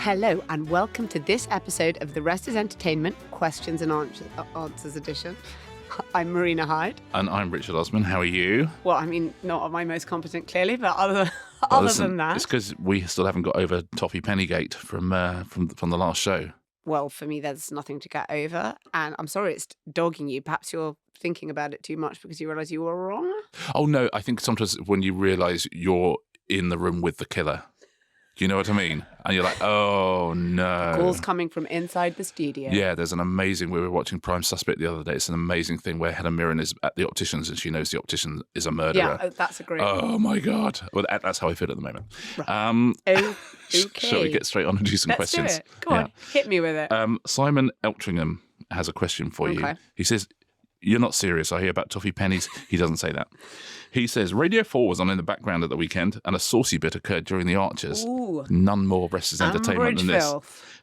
Hello and welcome to this episode of The Rest is Entertainment, Questions and Answers edition. I'm Marina Hyde. And I'm Richard Osman. How are you? Well, I mean, not my most competent, clearly, but other than that. It's because we still haven't got over Toffee Pennygate from the last show. Well, for me, there's nothing to get over. And I'm sorry it's dogging you. Perhaps you're thinking about it too much because you realise you were wrong. Oh, no. I think sometimes when you realise you're in the room with the killer. Do you know what I mean? And you're like, oh, no. Calls coming from inside the studio. Yeah, there's an amazing... We were watching Prime Suspect the other day. It's an amazing thing where Helen Mirren is at the optician's and she knows the optician is a murderer. Yeah, that's a great Oh, my God. Well, that's how I feel at the moment. Right. Okay. Shall we get straight on and do some questions? Let's do it. Go on. Hit me with it. Simon Eltringham has a question for you. He says... You're not serious, I hear, about toffee pennies. He doesn't say that. He says, Radio 4 was on in the background at the weekend and a saucy bit occurred during the Archers. Ooh. None more Rest is Entertainment than this.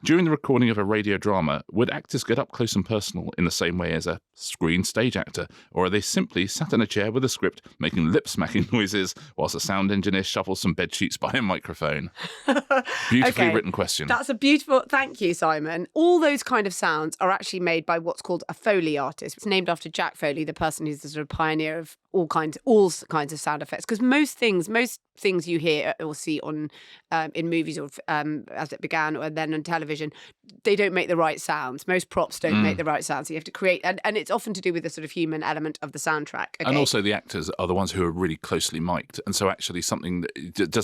During the recording of a radio drama, would actors get up close and personal in the same way as a screen stage actor? Or are they simply sat in a chair with a script making lip-smacking noises whilst a sound engineer shuffles some bed sheets by a microphone? Beautifully written question. That's a beautiful... Thank you, Simon. All those kind of sounds are actually made by what's called a foley artist. It's named after Jack Foley, the person who's the sort of pioneer of all kinds of sound effects. Because most things you hear or see on in movies or as it began or then on television, they don't make the right sounds. Most props don't make the right sounds. So you have to create, and it's often to do with the sort of human element of the soundtrack. Okay? And also the actors are the ones who are really closely mic'd, and so actually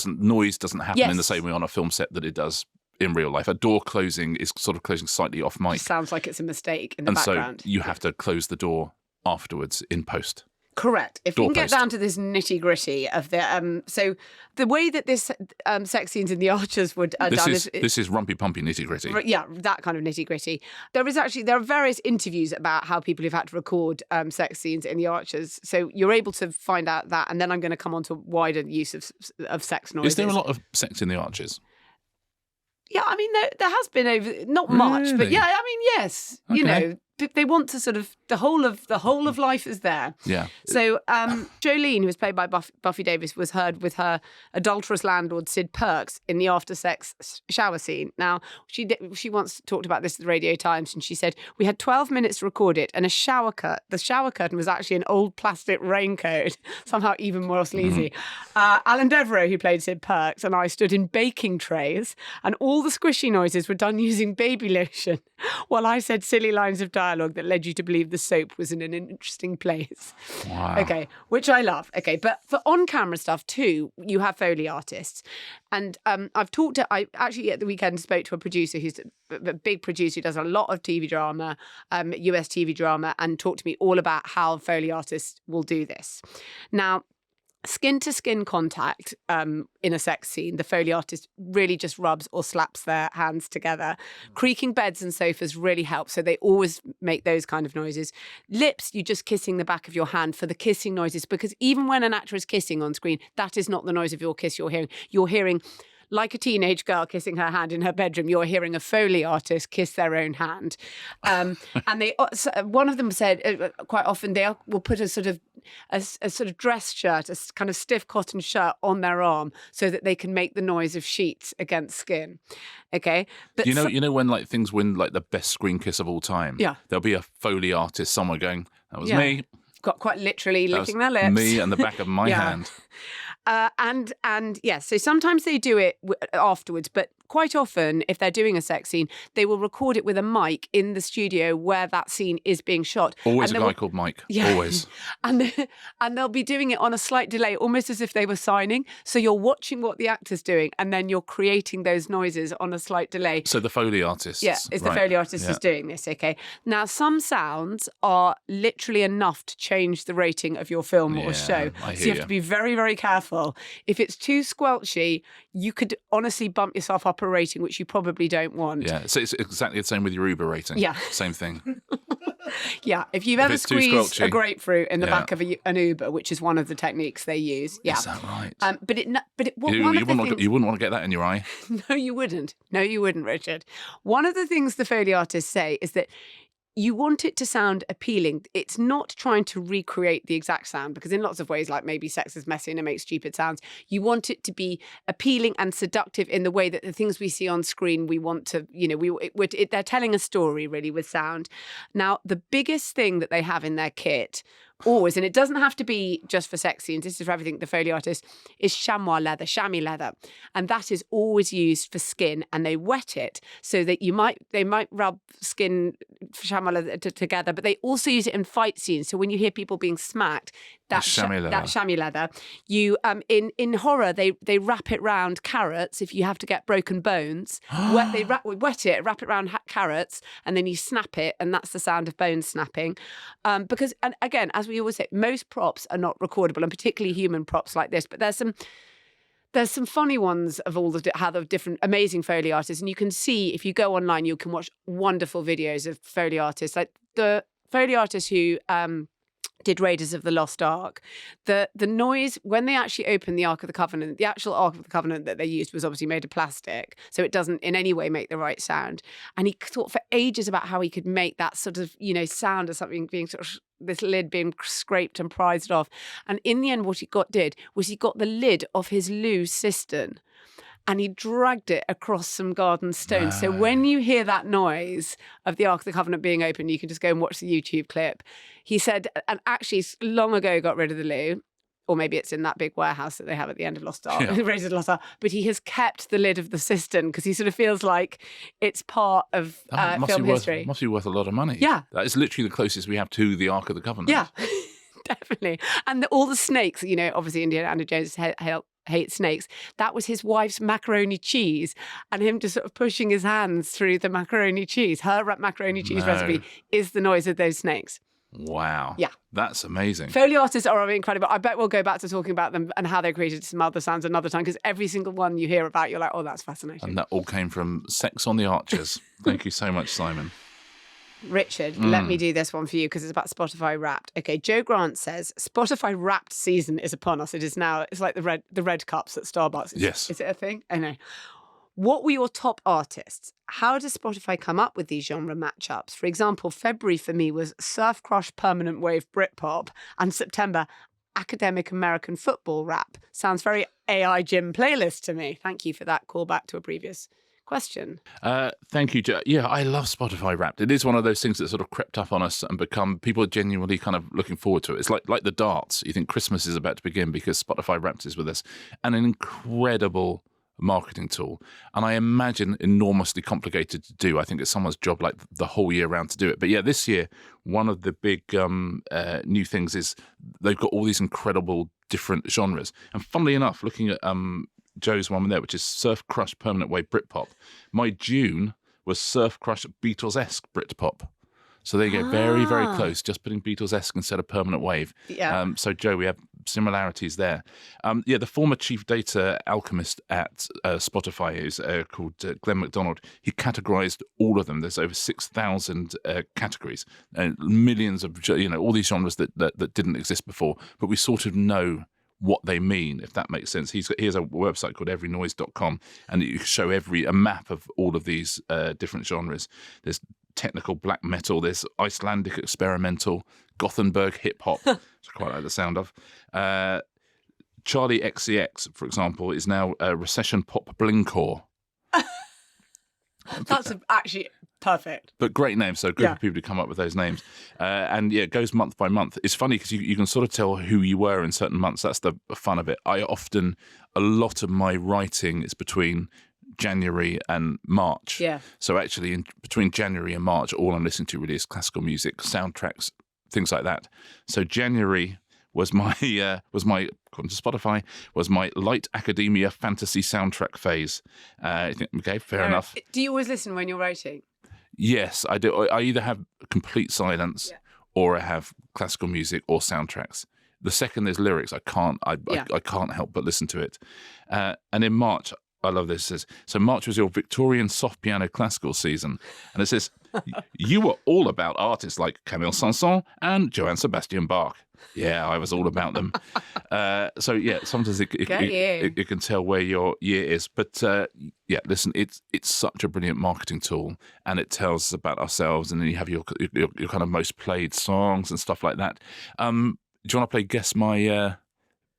noise doesn't happen in the same way on a film set that it does in real life. A door closing is sort of closing slightly off mic. It sounds like it's a mistake in the background. So you have to close the door afterwards in post. Correct. If we can get down to this nitty gritty of the so the way that this sex scenes in The Archers would this is rumpy pumpy nitty gritty. Yeah, that kind of nitty gritty. There are various interviews about how people have had to record sex scenes in The Archers. So you're able to find out that, and then I'm going to come on to wider use of sex noises. Is there a lot of sex in The Archers? Yeah, I mean there has been not much, but yeah, I mean yes, okay. You know. They want to sort of the whole of life is there. Yeah. So Jolene, who was played by Buffy Davis, was heard with her adulterous landlord Sid Perks in the after-sex shower scene. Now she once talked about this at the Radio Times, and she said we had 12 minutes to record it, and the shower curtain was actually an old plastic raincoat, somehow even more sleazy. Alan Devereaux, who played Sid Perks, and I stood in baking trays, and all the squishy noises were done using baby lotion, while I said silly lines of dialogue that led you to believe the soap was in an interesting place. Wow. Okay, which I love. Okay, but for on-camera stuff too, you have Foley artists. And I actually at the weekend spoke to a producer who's a big producer who does a lot of TV drama, US TV drama, and talked to me all about how Foley artists will do this. Now, skin-to-skin contact in a sex scene, the Foley artist really just rubs or slaps their hands together. Creaking beds and sofas really help, so they always make those kind of noises. Lips, you're just kissing the back of your hand for the kissing noises, because even when an actor is kissing on screen, that is not the noise of your kiss you're hearing. You're hearing... like a teenage girl kissing her hand in her bedroom, you're hearing a Foley artist kiss their own hand. And one of them said quite often they will put a sort of dress shirt, a kind of stiff cotton shirt on their arm so that they can make the noise of sheets against skin. Okay, but you know when like things win like the best screen kiss of all time. Yeah, there'll be a Foley artist somewhere going, "That was me." Got quite literally licking their lips. Me and the back of my hand. And yes, so sometimes they do it afterwards, but quite often, if they're doing a sex scene, they will record it with a mic in the studio where that scene is being shot. Always a guy called Mike. Yeah. Always. And they'll be doing it on a slight delay, almost as if they were signing. So you're watching what the actor's doing, and then you're creating those noises on a slight delay. So the Foley artist. Yeah, the Foley artist is doing this, okay? Now, some sounds are literally enough to change the rating of your film or show. So you have to be very, very careful. If it's too squelchy, you could honestly bump yourself up a rating, which you probably don't want. Yeah, so it's exactly the same with your Uber rating. Yeah. Same thing. Yeah, if you've ever squeezed a grapefruit in the back of an Uber, which is one of the techniques they use. Yeah. Is that right? You wouldn't want to get that in your eye. No, you wouldn't. No, you wouldn't, Richard. One of the things the Foley artists say is that you want it to sound appealing. It's not trying to recreate the exact sound, because in lots of ways, like maybe sex is messy and it makes stupid sounds, you want it to be appealing and seductive in the way that the things we see on screen, we want to, they're telling a story really with sound. Now, the biggest thing that they have in their kit always, and it doesn't have to be just for sex scenes, this is for everything, the Foley artist, is chamois leather, chamois leather. And that is always used for skin, and they wet it so that they might rub skin chamois leather together, but they also use it in fight scenes. So when you hear people being smacked, that chamois leather, you in horror they wrap it round carrots if you have to get broken bones. Wet it, wrap it around carrots, and then you snap it, and that's the sound of bones snapping. Because, and again, as we always say, most props are not recordable, and particularly human props like this. But there's some funny ones of all how the different amazing Foley artists, and you can see if you go online, you can watch wonderful videos of Foley artists, like the Foley artists who did Raiders of the Lost Ark. The noise when they actually opened the Ark of the Covenant, the actual Ark of the Covenant that they used was obviously made of plastic, so it doesn't in any way make the right sound. And he thought for ages about how he could make that sort of sound of something being sort of this lid being scraped and prized off. And in the end, what he got the lid of his loo cistern, and he dragged it across some garden stones. No. So when you hear that noise of the Ark of the Covenant being opened, you can just go and watch the YouTube clip. He said, and actually long ago got rid of the loo, or maybe it's in that big warehouse that they have at the end of Lost Ark, Raiders of the Lost Ark, but he has kept the lid of the cistern because he sort of feels like it's part of film history. Must be worth a lot of money. Yeah. That is literally the closest we have to the Ark of the Covenant. Yeah, definitely. And all the snakes, obviously Indiana Jones hate snakes. That was his wife's macaroni cheese, and him just sort of pushing his hands through the macaroni cheese. Her macaroni cheese recipe is the noise of those snakes. Wow. Yeah. That's amazing. Foley artists are incredible. I bet we'll go back to talking about them and how they created some other sounds another time, because every single one you hear about, you're like, oh, that's fascinating. And that all came from Sex on the Archers. Thank you so much, Simon. Richard, let me do this one for you because it's about Spotify Wrapped. Okay, Joe Grant says Spotify Wrapped season is upon us. It is now. It's like the red cups at Starbucks. Yes. Is it a thing? I know. What were your top artists? How does Spotify come up with these genre matchups? For example, February for me was Surf Crush Permanent Wave Britpop, and September academic American football rap. Sounds very AI gym playlist to me. Thank you for that callback to a previous question. Thank you, Joe. Yeah, I love Spotify Wrapped. It is one of those things that sort of crept up on us and become people are genuinely kind of looking forward to it. It's like the darts. You think Christmas is about to begin because Spotify Wrapped is with us, and an incredible marketing tool, and I imagine enormously complicated to do. I think it's someone's job like the whole year round to do it. But yeah, this year one of the big new things is they've got all these incredible different genres. And funnily enough, looking at Joe's one there, which is Surf Crush Permanent Wave Britpop, my June was Surf Crush Beatles-esque Britpop. So there you go, very, very close, just putting Beatles-esque instead of Permanent Wave. Yeah. So, Joe, we have similarities there. The former chief data alchemist at Spotify is called Glenn McDonald. He categorized all of them. There's over 6,000 categories, millions of, all these genres that didn't exist before, but we sort of know what they mean, if that makes sense. He has a website called everynoise.com, and you show a map of all of these different genres. There's technical black metal, there's Icelandic experimental, Gothenburg hip hop, which I quite like the sound of. Charlie XCX, for example, is now recession pop blingcore. That's actually perfect. But great names, so good for people to come up with those names. And it goes month by month. It's funny because you can sort of tell who you were in certain months. That's the fun of it. A lot of my writing is between January and March. Yeah. So actually, between January and March, all I'm listening to really is classical music, soundtracks, things like that. So January was my according to Spotify, was my light academia fantasy soundtrack phase. I think, okay, fair enough. Do you always listen when you're writing? Yes, I do. I either have complete silence or I have classical music or soundtracks. The second there's lyrics, I can't help but listen to it. And in March, I love this. It says, so March was your Victorian soft piano classical season. And it says, You were all about artists like Camille Saint-Saëns and Johann Sebastian Bach. Yeah, I was all about them. So yeah, sometimes it can tell where your year is. But yeah, listen, it's such a brilliant marketing tool, and it tells us about ourselves. And then you have your kind of most played songs and stuff like that. Do you want to play Guess My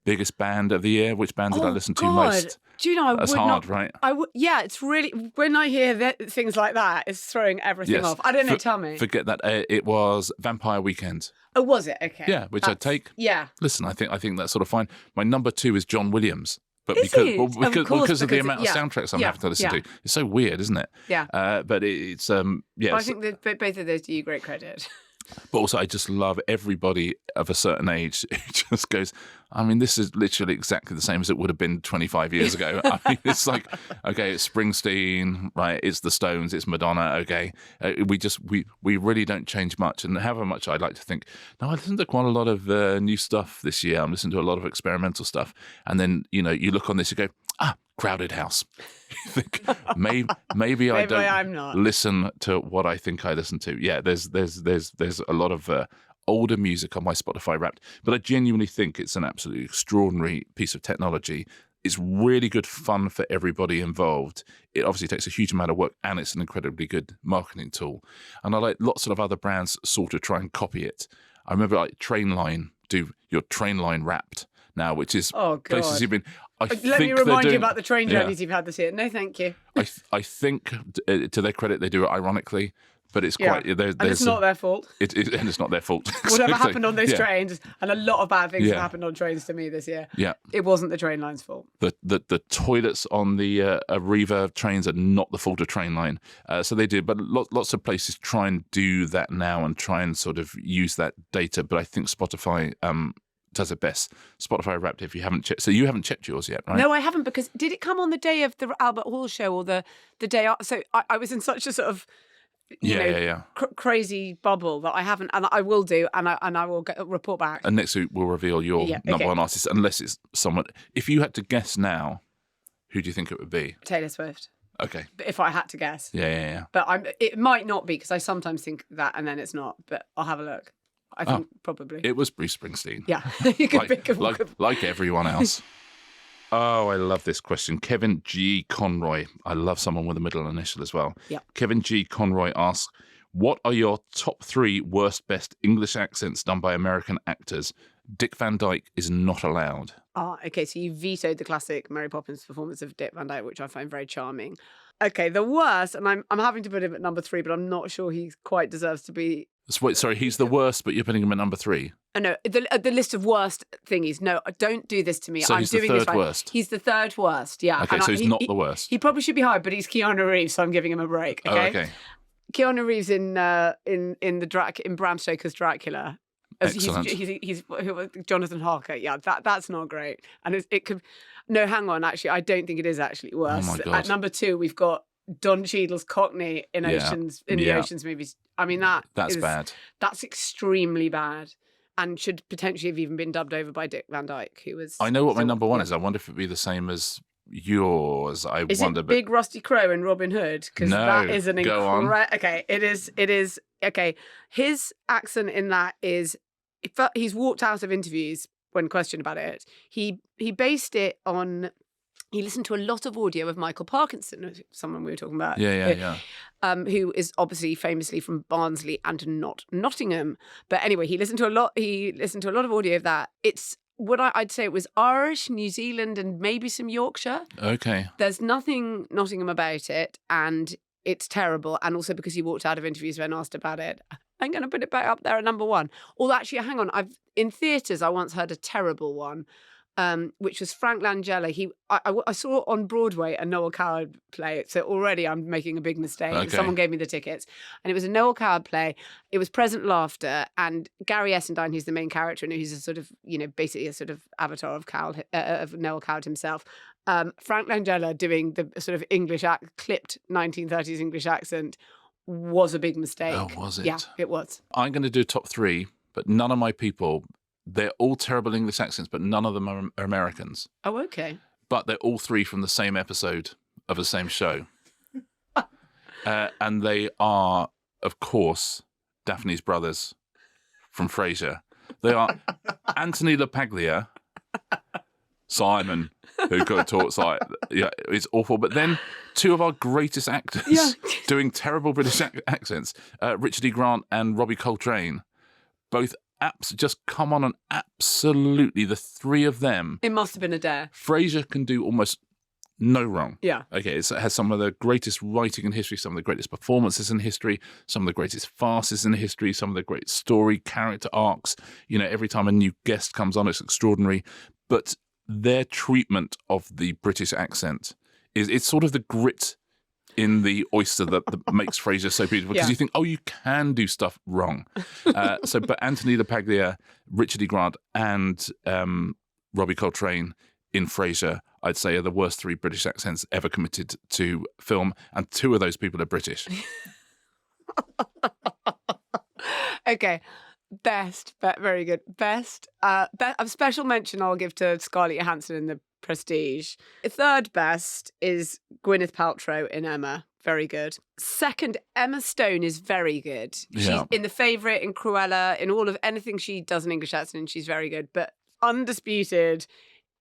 biggest band of the year? Which band did I listen to most? Do you know, That's hard, right? Yeah, it's really, when I hear things like that, it's throwing everything off. I don't know, tell me. Forget that. It was Vampire Weekend. Oh, was it? Okay. Yeah, which I'd take. Yeah. Listen, I think that's sort of fine. My number 2 is John Williams. But because of the amount of soundtracks I'm having to listen to. It's so weird, isn't it? Yeah. But it's, But I think that both of those do you great credit. But also, I just love everybody of a certain age who just goes, I mean, this is literally exactly the same as it would have been 25 years ago. I mean, it's like, okay, it's Springsteen, right? It's the Stones, it's Madonna, okay. We really don't change much. And however much I'd like to think, no, I listened to quite a lot of new stuff this year. I'm listening to a lot of experimental stuff. And then, you look on this, you go, Crowded House. You think maybe I don't I'm not. listen to what I think I listen to. Yeah, there's a lot of older music on my Spotify Wrapped, but I genuinely think it's an absolutely extraordinary piece of technology. It's really good fun for everybody involved. It obviously takes a huge amount of work, and it's an incredibly good marketing tool. And I like lots of other brands sort of try and copy it. I remember like Trainline do your Trainline Wrapped now, which is places you've been. Let me remind you about the train journeys you've had this year. No, thank you. I think, to their credit, they do it ironically, but it's quite. And it's not their fault. And it's not their fault. Whatever happened on those trains, and a lot of bad things have happened on trains to me this year. Yeah, it wasn't the train line's fault. The toilets on the Arriva trains are not the fault of Trainline. So they do, but lots of places try and do that now and try and sort of use that data. But I think Spotify does it best. Spotify Wrapped, if you haven't checked. So you haven't checked yours yet, right? No, I haven't, because did it come on the day of the Albert Hall show or the day after? So I was in such a sort of crazy bubble that I haven't, and I will do, and I will report back. And next week we'll reveal your number one artist, unless it's someone. If you had to guess now, who do you think it would be? Taylor Swift. Okay. If I had to guess. Yeah. But it might not be, because I sometimes think that and then it's not, but I'll have a look. I think probably. It was Bruce Springsteen. Yeah. You could pick him. Like everyone else. Oh, I love this question. Kevin G. Conroy. I love someone with a middle initial as well. Yeah. Kevin G. Conroy asks, what are your top 3 worst best English accents done by American actors? Dick Van Dyke is not allowed. Okay. So you vetoed the classic Mary Poppins performance of Dick Van Dyke, which I find very charming. Okay, the worst, and I'm having to put him at number 3, but I'm not sure he quite deserves to be. Wait, sorry, he's the worst, but you're putting him at number 3? No, the list of worst thingies. No, don't do this to me. So he's the third worst? He's the third worst, yeah. Okay, so he's not the worst. He probably should be high, but he's Keanu Reeves, so I'm giving him a break, okay? Oh, okay. Keanu Reeves in Bram Stoker's Dracula. Excellent. He's Jonathan Harker. Yeah, that's not great. And it could. No, hang on. Actually, I don't think it is actually worse. Oh my God. At number 2, we've got Don Cheadle's Cockney in the Oceans movies. I mean, that's bad. That's extremely bad, and should potentially have even been dubbed over by Dick Van Dyke, who was. I know what my number 1 is. I wonder if it'd be the same as yours. Is it Big Rusty Crow in Robin Hood? Because that is an incredible. Okay, it is. Okay, his accent in that is. He's walked out of interviews when questioned about it. He based it on. He listened to a lot of audio of Michael Parkinson, someone we were talking about. Yeah. Who is obviously famously from Barnsley and not Nottingham. But anyway, he listened to a lot of audio of that. It's what I'd say it was Irish, New Zealand, and maybe some Yorkshire. Okay. There's nothing Nottingham about it, and it's terrible. And also because he walked out of interviews when asked about it. I'm going to put it back up there at number 1. Although actually, hang on, in theatres I once heard a terrible one. Which was Frank Langella. I saw on Broadway a Noel Coward play. So already I'm making a big mistake. Okay. Someone gave me the tickets. And it was a Noel Coward play. It was Present Laughter. And Gary Essendine, who's the main character, and who's a sort of, basically a sort of avatar of Noel Coward himself. Frank Langella doing the sort of clipped 1930s English accent was a big mistake. Oh, was it? Yeah, it was. I'm going to do top 3, but none of my people... They're all terrible English accents, but none of them are Americans. Oh, okay. But they're all 3 from the same episode of the same show. And they are of course, Daphne's brothers from Frasier. They are Anthony LaPaglia, Simon, who could have talked like, yeah, it's awful. But then two of our greatest actors doing terrible British accents, Richard E. Grant and Robbie Coltrane, both just come on and absolutely, the three of them. It must have been a dare. Frasier can do almost no wrong. Yeah. Okay, it has some of the greatest writing in history, some of the greatest performances in history, some of the greatest farces in history, some of the great story, character arcs. You know, every time a new guest comes on, it's extraordinary. But their treatment of the British accent it's sort of the grit in the oyster that makes Frasier so beautiful, because you think, oh, you can do stuff wrong. But Anthony LaPaglia, Richard E. Grant, and Robbie Coltrane in Frasier, I'd say, are the worst three British accents ever committed to film, and two of those people are British. Okay. Best, very good. Best, a special mention I'll give to Scarlett Johansson in The Prestige. Third best is Gwyneth Paltrow in Emma. Very good. Second, Emma Stone is very good. She's in The Favourite, in Cruella, in all of anything she does an English accent, she's very good. But undisputed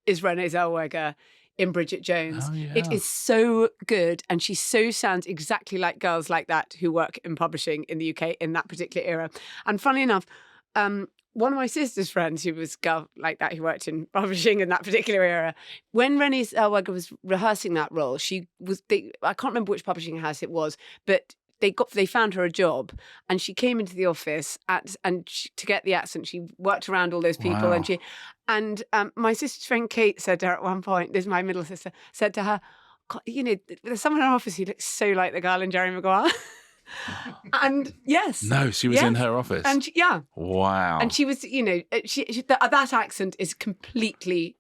is Renée Zellweger in Bridget Jones. Oh, yeah. It is so good, and she so sounds exactly like girls like that who work in publishing in the UK in that particular era. And funnily enough, one of my sister's friends who was a girl like that who worked in publishing in that particular era, when Renée Zellweger was rehearsing that role, I can't remember which publishing house it was, but they found her a job, and she came into the office to get the accent. She worked around all those people, and my sister's friend Kate said to her at one point, this is my middle sister, said to her, God, you know, there's someone in our office who looks so like the girl in Jerry Maguire. And yes, no, she was in her office, and wow, and she was, you know, that accent is completely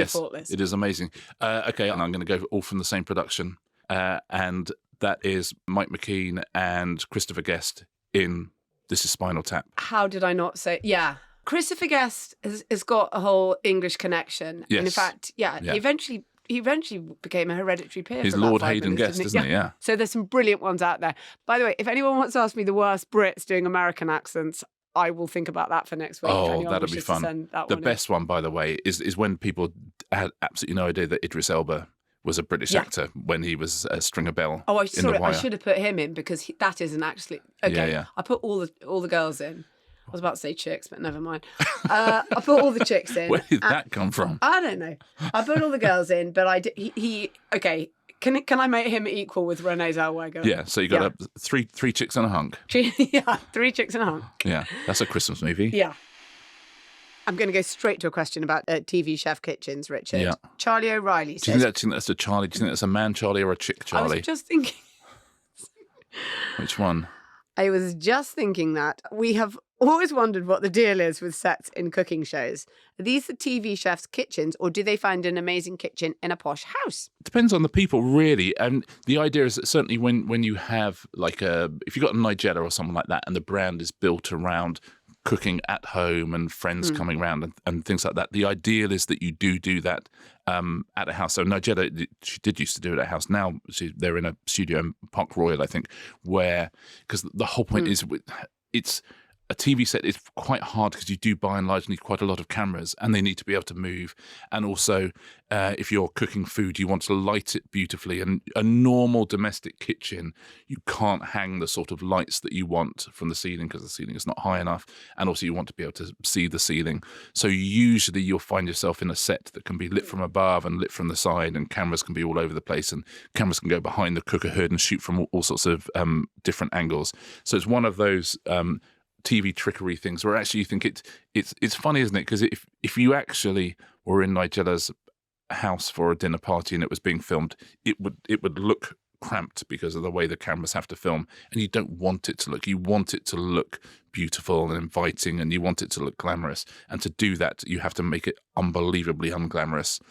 faultless. It is amazing. Okay, and I'm going to go all from the same production, and that is Mike McKean and Christopher Guest in This Is Spinal Tap. How did I not say? Yeah. Christopher Guest has got a whole English connection. Yes. And in fact, he eventually became a hereditary peer. He's Lord Hayden Guest, isn't he? Yeah. So there's some brilliant ones out there. By the way, if anyone wants to ask me the worst Brits doing American accents, I will think about that for next week. Oh, that'll be fun. The best one, by the way, is when people had absolutely no idea that Idris Elba was a British actor when he was Stringer Bell. Oh, I should have put him in, because that isn't actually okay. Yeah. I put all the girls in. I was about to say chicks, but never mind. I put all the chicks in. Where did that come from? I don't know. I put all the girls in, but I did. Okay. Can I make him equal with Renée Zellweger? Yeah. So you got three chicks and a hunk. 3 chicks and a hunk. Yeah, that's a Christmas movie. Yeah. I'm going to go straight to a question about TV chef kitchens, Richard. Yeah. Charlie O'Reilly says... Do you think that's a Charlie? Do you think that's a man Charlie or a chick Charlie? I was just thinking... Which one? I was just thinking that we have always wondered what the deal is with sets in cooking shows. Are these the TV chefs' kitchens, or do they find an amazing kitchen in a posh house? It depends on the people, really. And the idea is that certainly when you have, like, if you've got a Nigella or something like that, and the brand is built around cooking at home and friends coming around and things like that, the ideal is that you do that at a house. So Nigella, she did used to do it at a house. Now they're in a studio in Park Royal, I think, because the whole point is it's a TV set is quite hard, because you do by and large need quite a lot of cameras, and they need to be able to move. And also, if you're cooking food, you want to light it beautifully. And a normal domestic kitchen, you can't hang the sort of lights that you want from the ceiling, because the ceiling is not high enough. And also you want to be able to see the ceiling. So usually you'll find yourself in a set that can be lit from above and lit from the side, and cameras can be all over the place, and cameras can go behind the cooker hood and shoot from all sorts of different angles. So it's one of those TV trickery things where actually you think it's funny, isn't it? Because if you actually were in Nigella's house for a dinner party and it was being filmed, it would look cramped because of the way the cameras have to film, and you don't want it to look. You want it to look beautiful and inviting, and you want it to look glamorous. And to do that, you have to make it unbelievably unglamorous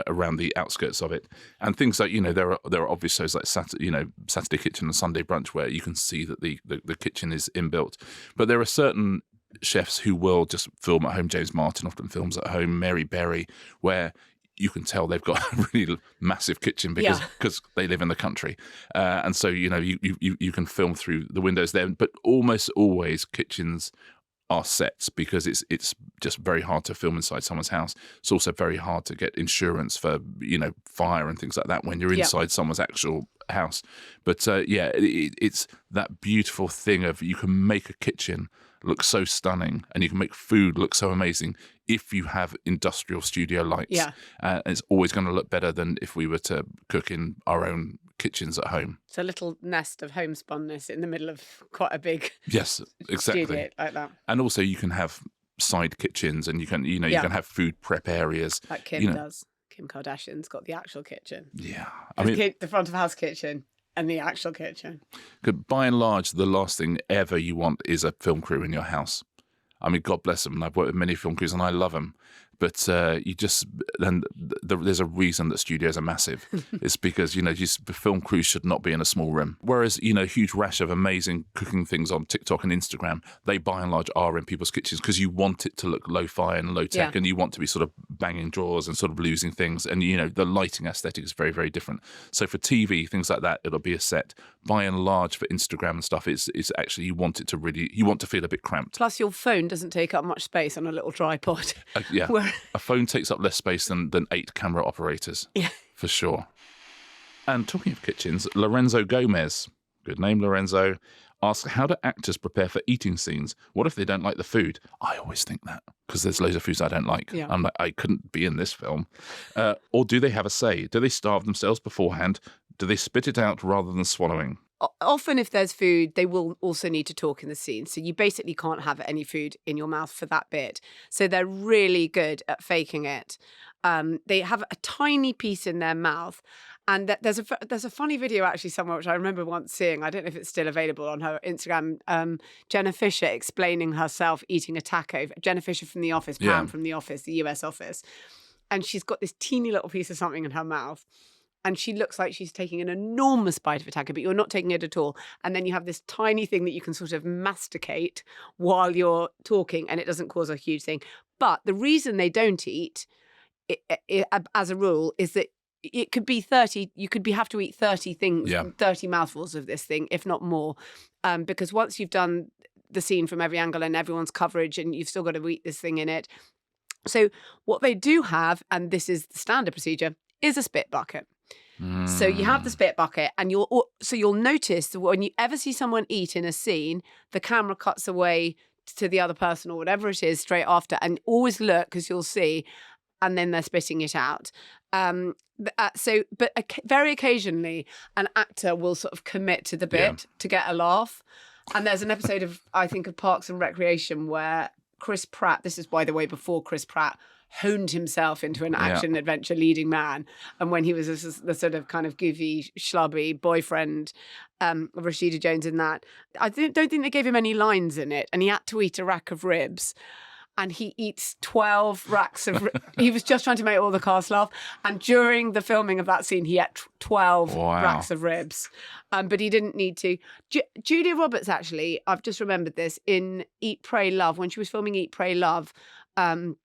around the outskirts of it. And things like, there are obvious shows like Saturday Kitchen and Sunday Brunch, where you can see that the kitchen is inbuilt. But there are certain chefs who will just film at home. James Martin often films at home. Mary Berry, where you can tell they've got a really massive kitchen because they live in the country. And so, you can film through the windows there. But almost always kitchens are sets because it's just very hard to film inside someone's house. It's also very hard to get insurance for, fire and things like that when you're inside someone's actual house. But it's that beautiful thing of you can make a kitchen look so stunning and you can make food look so amazing if you have industrial studio lights. Yeah. It's always going to look better than if we were to cook in our own kitchens at home. It's a little nest of homespunness in the middle of quite a big exactly studio like that. And also you can have side kitchens and you can you can have food prep areas like Kim does. Kim Kardashian's got the actual kitchen. Yeah. The front of house kitchen and the actual kitchen. By and large, the last thing ever you want is a film crew in your house. I mean, God bless them. And I've worked with many film crews and I love them. But there's a reason that studios are massive. It's because, the film crews should not be in a small room. Whereas, a huge rash of amazing cooking things on TikTok and Instagram, they by and large are in people's kitchens because you want it to look lo-fi and low-tech and you want to be sort of banging drawers and sort of losing things. And, the lighting aesthetic is very, very different. So for TV, things like that, it'll be a set. By and large, for Instagram and stuff, it's actually you want to feel a bit cramped. Plus your phone doesn't take up much space on a little tripod. A phone takes up less space than 8 camera operators. Yeah. For sure. And talking of kitchens, Lorenzo Gomez, good name Lorenzo, asks, how do actors prepare for eating scenes? What if they don't like the food? I always think that because there's loads of foods I don't like. Yeah. I'm like, I couldn't be in this film. Or do they have a say? Do they starve themselves beforehand? Do they spit it out rather than swallowing? Often if there's food, they will also need to talk in the scene. So you basically can't have any food in your mouth for that bit. So they're really good at faking it. They have a tiny piece in their mouth. And there's a funny video actually somewhere, which I remember once seeing. I don't know if it's still available on her Instagram. Jenna Fisher explaining herself eating a taco. Jenna Fisher from The Office, Pam from The Office, the US Office. And she's got this teeny little piece of something in her mouth. And she looks like she's taking an enormous bite of a taco, but you're not taking it at all. And then you have this tiny thing that you can sort of masticate while you're talking, and it doesn't cause a huge thing. But the reason they don't eat, as a rule, is that it could be 30. You could have to eat 30 things, 30 mouthfuls of this thing, if not more, because once you've done the scene from every angle and everyone's coverage, and you've still got to eat this thing in it. So what they do have, and this is the standard procedure, is a spit bucket. So you have the spit bucket, and you'll notice that when you ever see someone eat in a scene, the camera cuts away to the other person or whatever it is straight after, and always look because you'll see, and then they're spitting it out. But very occasionally, an actor will sort of commit to the bit to get a laugh. And there's an episode of Parks and Recreation where Chris Pratt, this is by the way before Chris Pratt honed himself into an action adventure leading man, and when he was the sort of kind of goofy schlubby boyfriend of Rashida Jones in that, I don't think they gave him any lines in it, and he had to eat a rack of ribs. And he eats 12 racks of he was just trying to make all the cast laugh. And during the filming of that scene, he ate 12 racks of ribs. But he didn't need to. Julia Roberts, actually, I've just remembered this, in Eat, Pray, Love, when she was filming Eat, Pray, Love, and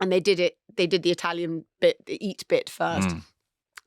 they did the Italian bit, the eat bit first.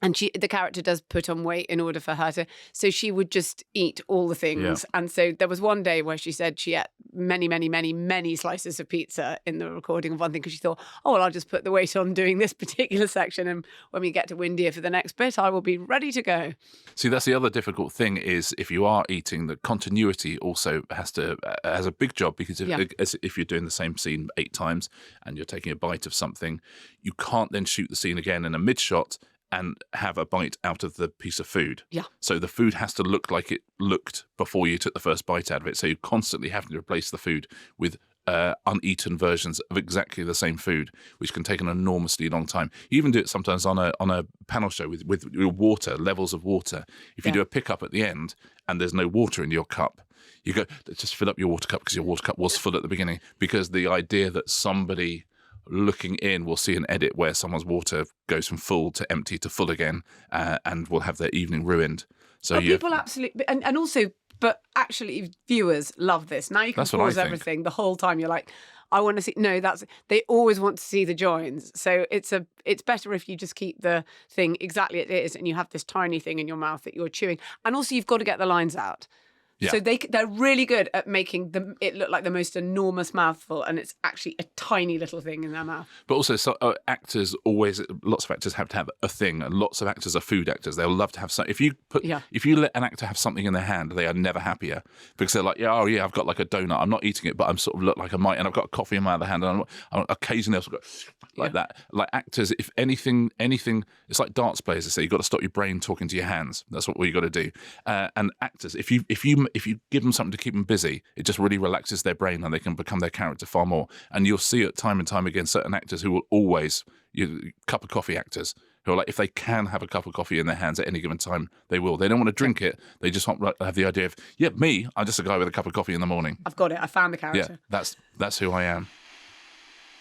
And the character does put on weight in order for her to, so she would just eat all the things. Yeah. And so there was one day where she said she ate many, many, many, many slices of pizza in the recording of one thing, because she thought, oh, well, I'll just put the weight on doing this particular section, and when we get to Windia for the next bit, I will be ready to go. See, that's the other difficult thing, is if you are eating, the continuity also has a big job, because if you're doing the same scene 8 times and you're taking a bite of something, you can't then shoot the scene again in a mid-shot and have a bite out of the piece of food. Yeah. So the food has to look like it looked before you took the first bite out of it. So you constantly have to replace the food with uneaten versions of exactly the same food, which can take an enormously long time. You even do it sometimes on a panel show with water, levels of water. If you do a pickup at the end and there's no water in your cup, you go, just fill up your water cup, because your water cup was full at the beginning, because the idea that somebody looking in will see an edit where someone's water goes from full to empty to full again, and will have their evening ruined. So people absolutely, and also, but actually viewers love this. Now you can pause everything the whole time. You're like, I want to see. No, they always want to see the joins. So it's better if you just keep the thing exactly as it is, and you have this tiny thing in your mouth that you're chewing. And also, you've got to get the lines out. Yeah. So they're really good at making it look like the most enormous mouthful, and it's actually a tiny little thing in their mouth. But also, actors lots of actors have to have a thing, and lots of actors are food actors. They'll love to have something. If you let an actor have something in their hand, they are never happier because they're like, I've got like a donut. I'm not eating it, but I'm sort of look like I might, and I've got a coffee in my other hand, and I'm occasionally also got like that. Like actors, if anything, it's like darts players. They say you've got to stop your brain talking to your hands. That's what you got to do. And actors, if you give them something to keep them busy, it just really relaxes their brain and they can become their character far more. And you'll see it time and time again, certain actors who will always, cup of coffee actors, who are like, if they can have a cup of coffee in their hands at any given time, they will. They don't want to drink it. They just want to have the idea of, I'm just a guy with a cup of coffee in the morning. I've got it. I found the character. Yeah, that's who I am.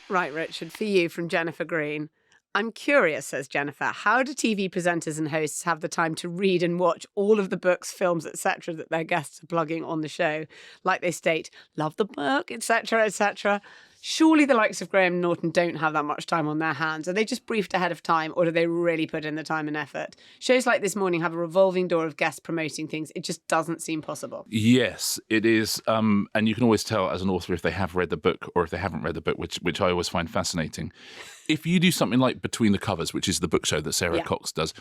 Right, Richard, for you from Jennifer Green. I'm curious, says Jennifer, how do TV presenters and hosts have the time to read and watch all of the books, films, etc. that their guests are plugging on the show? Like they state, love the book, etc., etc. Surely the likes of Graham Norton don't have that much time on their hands. Are they just briefed ahead of time, or do they really put in the time and effort? Shows like This Morning have a revolving door of guests promoting things. It just doesn't seem possible. Yes, it is. And you can always tell as an author if they have read the book or if they haven't read the book, which I always find fascinating. If you do something like Between the Covers, which is the book show that Sarah Cox does,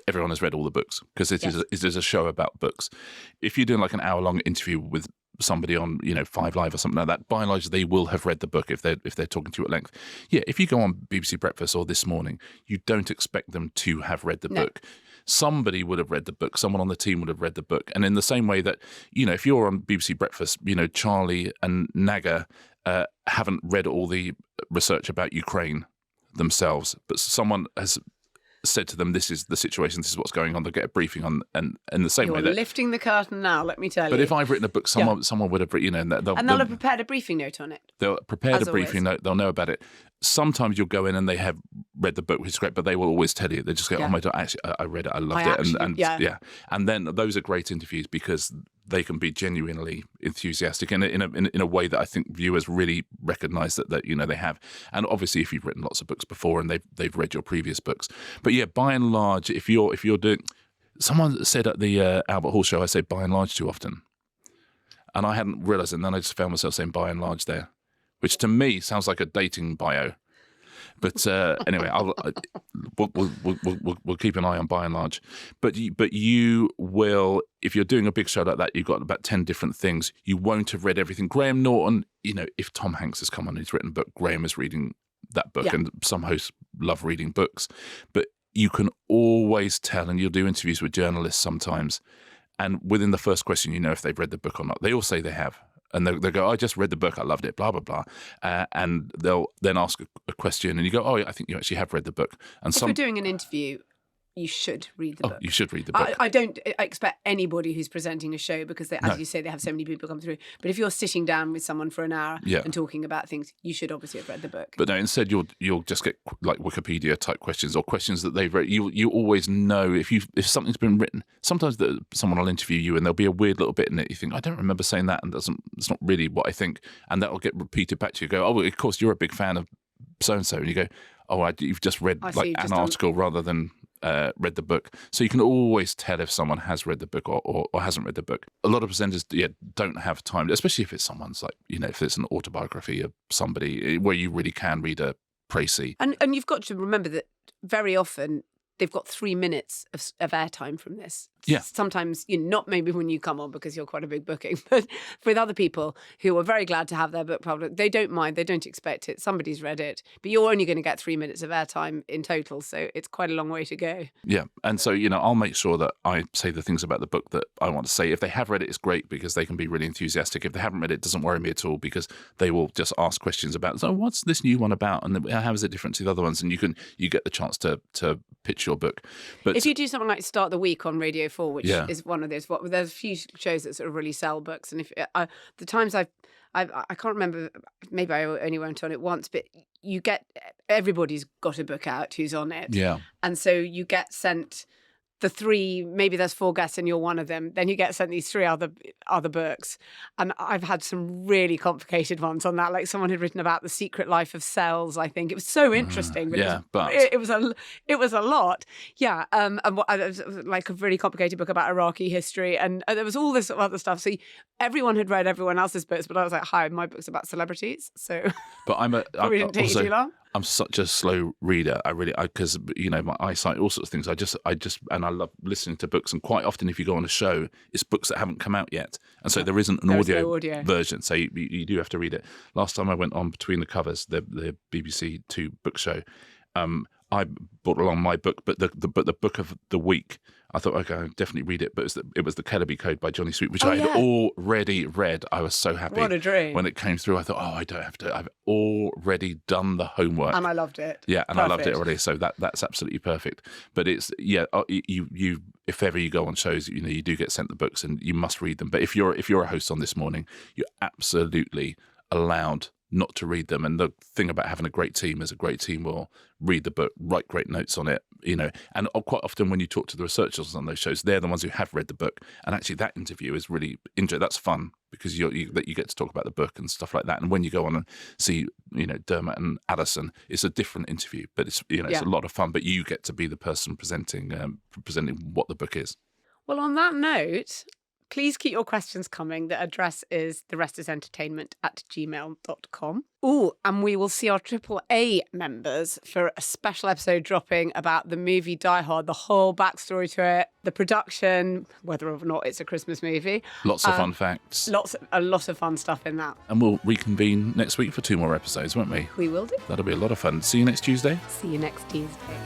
everyone has read all the books because it is a show about books. If you're doing like an hour-long interview with somebody on 5 Live or something like that, by and large they will have read the book if they're talking to you at length. Yeah, if you go on BBC Breakfast or This Morning, you don't expect them to have read the book. Somebody would have read the book. Someone on the team would have read the book. And in the same way that, if you're on BBC Breakfast, Charlie and Naga haven't read all the research about Ukraine themselves, but someone has said to them, this is the situation, this is what's going on. They'll get a briefing on, and in the same way that... You're lifting the curtain now, let me tell you. But if I've written a book, someone would have written, and they'll have prepared a briefing note on it. They'll prepare a briefing note, they'll know about it. Sometimes you'll go in and they have read the book, which is great, but they will always tell you. They just go, oh my God, actually, I read it, I loved it. And then those are great interviews because they can be genuinely enthusiastic in a way that I think viewers really recognise that they have. And obviously, if you've written lots of books before and they've read your previous books, but yeah, by and large, if you're doing, someone said at the Albert Hall show, I say by and large too often, and I hadn't realised it, and then I just found myself saying by and large there, which to me sounds like a dating bio. But anyway, we'll keep an eye on by and large. But you will, if you're doing a big show like that, you've got about 10 different things. You won't have read everything. Graham Norton, if Tom Hanks has come on and he's written a book, Graham is reading that book. And some hosts love reading books. But you can always tell, and you'll do interviews with journalists sometimes, and within the first question, if they've read the book or not. They all say they have. And they'll go, I just read the book, I loved it, blah, blah, blah. And they'll then ask a question and you go, oh, I think you actually have read the book. And if you're doing an interview, you should read the book. You should read the book. I don't expect anybody who's presenting a show because, as you say, they have so many people come through. But if you're sitting down with someone for an hour and talking about things, you should obviously have read the book. But no, instead you'll just get like Wikipedia type questions or questions that they've read. You always know if something's been written. Sometimes someone will interview you and there'll be a weird little bit in it. You think, I don't remember saying that, and it's not really what I think. And that will get repeated back to you. You go, oh, well, of course you're a big fan of so and so, and you go, oh, you've just read an article rather than read the book. So you can always tell if someone has read the book or hasn't read the book. A lot of presenters don't have time, especially if it's someone's if it's an autobiography of somebody where you really can read a précis. And you've got to remember that very often they've got 3 minutes of airtime from this. Yeah. Sometimes, not maybe when you come on because you're quite a big booking, but with other people who are very glad to have their book published, they don't mind, they don't expect it. Somebody's read it, but you're only going to get 3 minutes of airtime in total, so it's quite a long way to go. Yeah, and so, I'll make sure that I say the things about the book that I want to say. If they have read it, it's great because they can be really enthusiastic. If they haven't read it, it doesn't worry me at all because they will just ask questions about, so what's this new one about and how is it different to the other ones? And you get the chance to pitch your book. But if you do something like Start the Week on Radio 4, which is one of those, there's a few shows that sort of really sell books, and if the times I can't remember, maybe I only went on it once, but everybody's got a book out who's on it, and so you get sent the 3, maybe there's 4 guests and you're one of them, then you get sent these 3 other books. And I've had some really complicated ones on that. Like someone had written about the secret life of cells, I think. It was so interesting. But it was a lot. Yeah. And it was like a really complicated book about Iraqi history. And there was all this other stuff. So everyone had read everyone else's books, but I was like, hi, my book's about celebrities. So but probably didn't take you too long. I'm such a slow reader. Because my eyesight, all sorts of things. And I love listening to books. And quite often, if you go on a show, it's books that haven't come out yet, and so there isn't an audio version. So you do have to read it. Last time I went on Between the Covers, the BBC 2 book show, I brought along my book, but the book of the week, I thought, okay, I'll definitely read it. But it was The Kellerby Code by Johnny Sweet, which I had already read. I was so happy. What a dream. When it came through, I thought, I don't have to. I've already done the homework. And I loved it. Yeah, and perfect. I loved it already. So that's absolutely perfect. But it's, you if ever you go on shows, you do get sent the books and you must read them. But if you're a host on This Morning, you're absolutely allowed not to read them. And the thing about having a great team is a great team will read the book, write great notes on it, and quite often when you talk to the researchers on those shows, they're the ones who have read the book. And actually that interview is really interesting. That's fun because you get to talk about the book and stuff like that. And when you go on and see, Dermot and Addison, it's a different interview, but it's, it's a lot of fun, but you get to be the person presenting what the book is. Well, on that note, please keep your questions coming. The address is therestisentertainment@gmail.com. Oh, and we will see our AAA members for a special episode dropping about the movie Die Hard, the whole backstory to it, the production, whether or not it's a Christmas movie. Lots of fun facts. A lot of fun stuff in that. And we'll reconvene next week for 2 more episodes, won't we? We will do. That'll be a lot of fun. See you next Tuesday. See you next Tuesday.